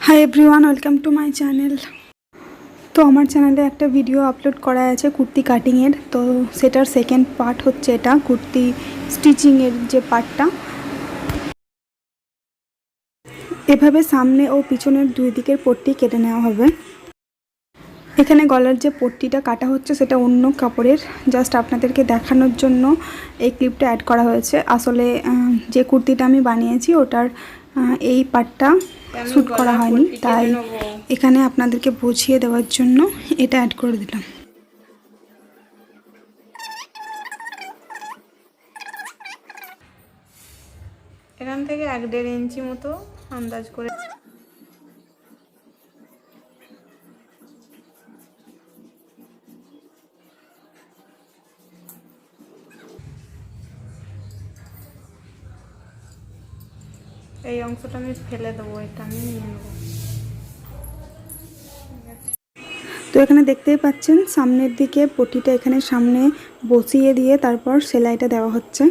Hi everyone, welcome to my channel. তো আমার চ্যানেলে একটা ভিডিও আপলোড করা আছে কুর্তি কাটিংয়ের। তো সেটার সেকেন্ড পার্ট হচ্ছে এটা, কুর্তি স্টিচিংয়ের যে পার্টটা। এভাবে সামনে ও পিছনের দুই দিকের পট্টি কেটে নেওয়া হবে। এখানে গলার যে পট্টিটা কাটা হচ্ছে সেটা অন্য কাপড়ের, জাস্ট আপনাদেরকে দেখানোর জন্য এই ক্লিপটা অ্যাড করা হয়েছে। আসলে যে কুর্তিটা আমি বানিয়েছি ওটার এই পার্টটা শ্যুট করা হয়নি, তাই এখানে আপনাদেরকে বুঝিয়ে দেওয়ার জন্য এটা অ্যাড করে দিলাম। এখান থেকে 1-1.5 ইঞ্চি মতো আন্দাজ করে এই অংশটা আমি ফেলে দেবো, এটা আমি নিয়ে নেব। তো এখানে দেখতেই পাচ্ছেন সামনের দিকে পট্টিটা এখানে সামনে বসিয়ে দিয়ে তারপর সেলাইটা দেওয়া হচ্ছে।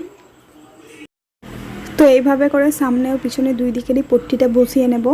তো এইভাবে করে সামনে ও পিছনে দুই দিকেরই পট্টিটা বসিয়ে নেব।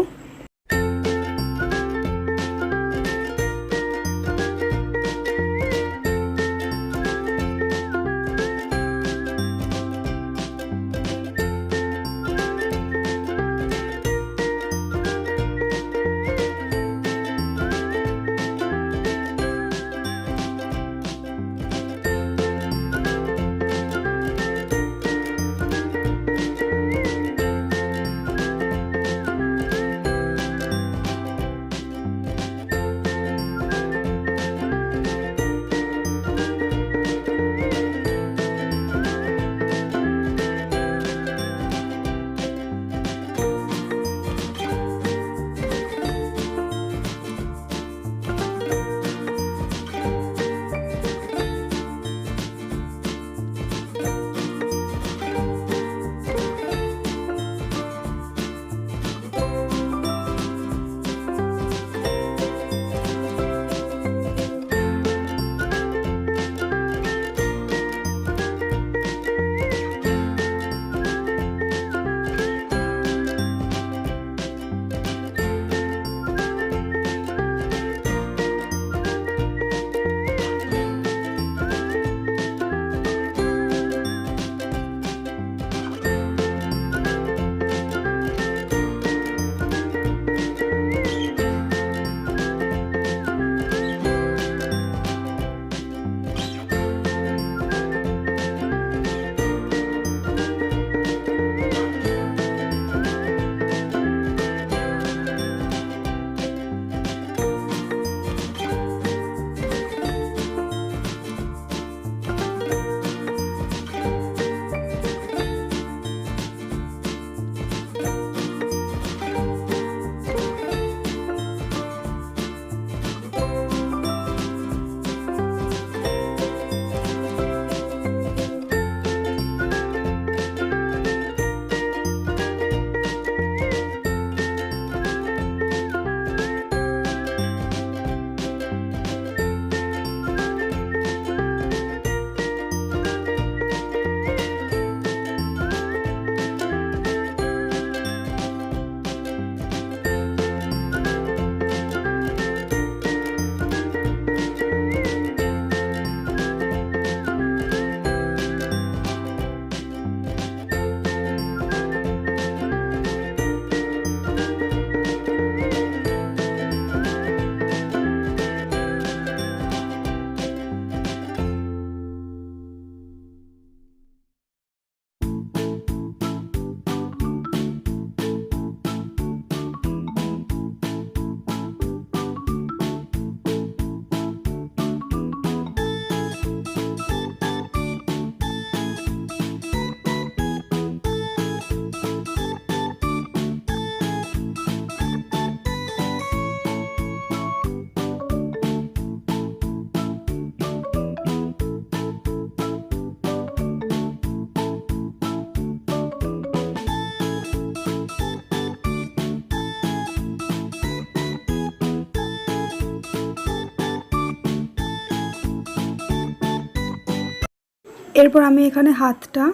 এরপর আমি এখানে হাতটা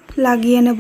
লাগিয়ে নেব।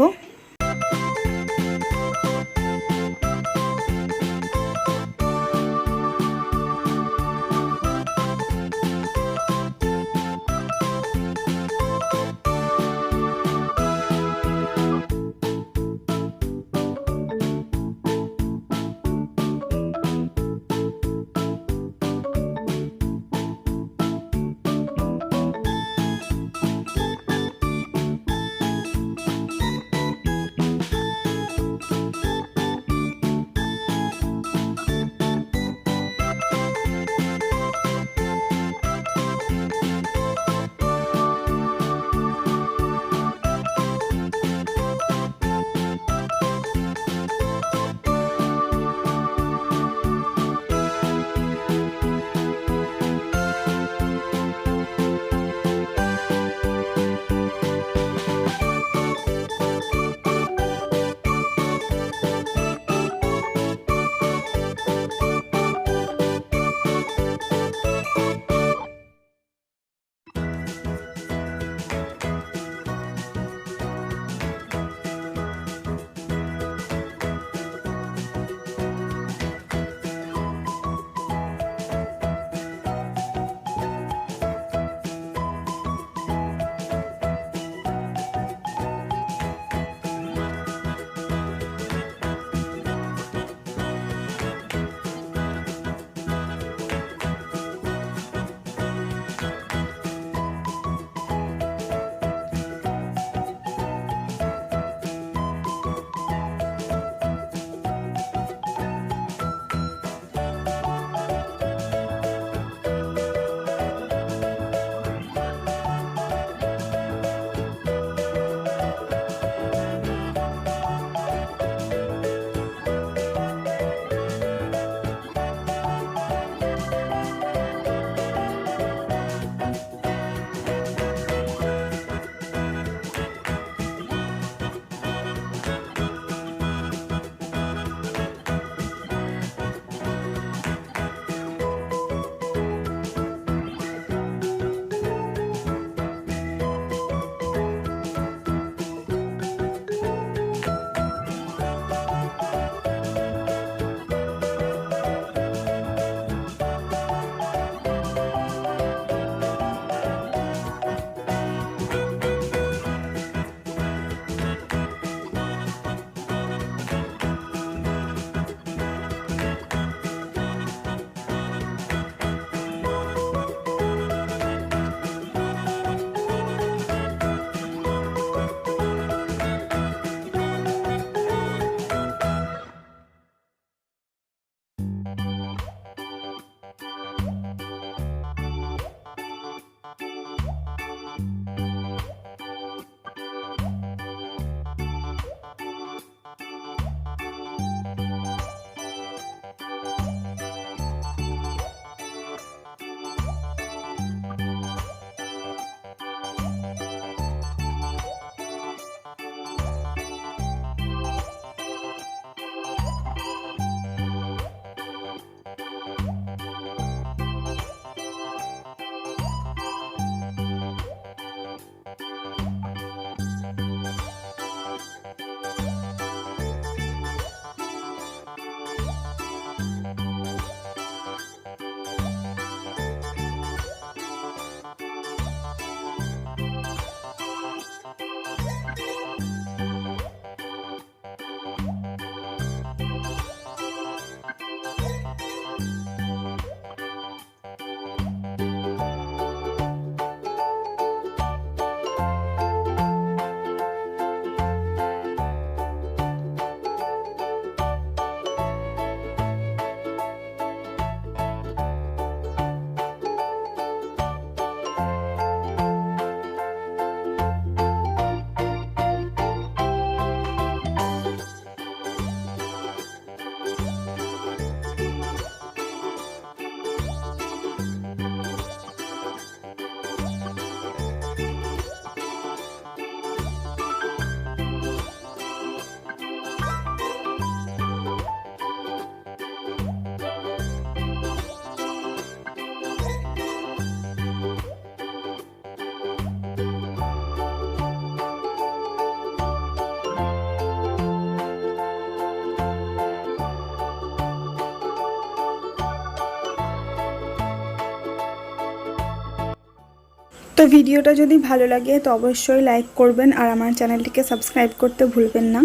তো ভিডিওটা যদি ভালো লাগে তো অবশ্যই লাইক করবেন আর আমার চ্যানেলটিকে সাবস্ক্রাইব করতে ভুলবেন না।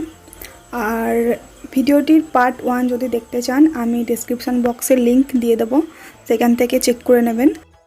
আর ভিডিওটির পার্ট 1 যদি দেখতে চান আমি ডেসক্রিপশন বক্সে লিংক দিয়ে দেবো, সেখান থেকে চেক করে নেবেন।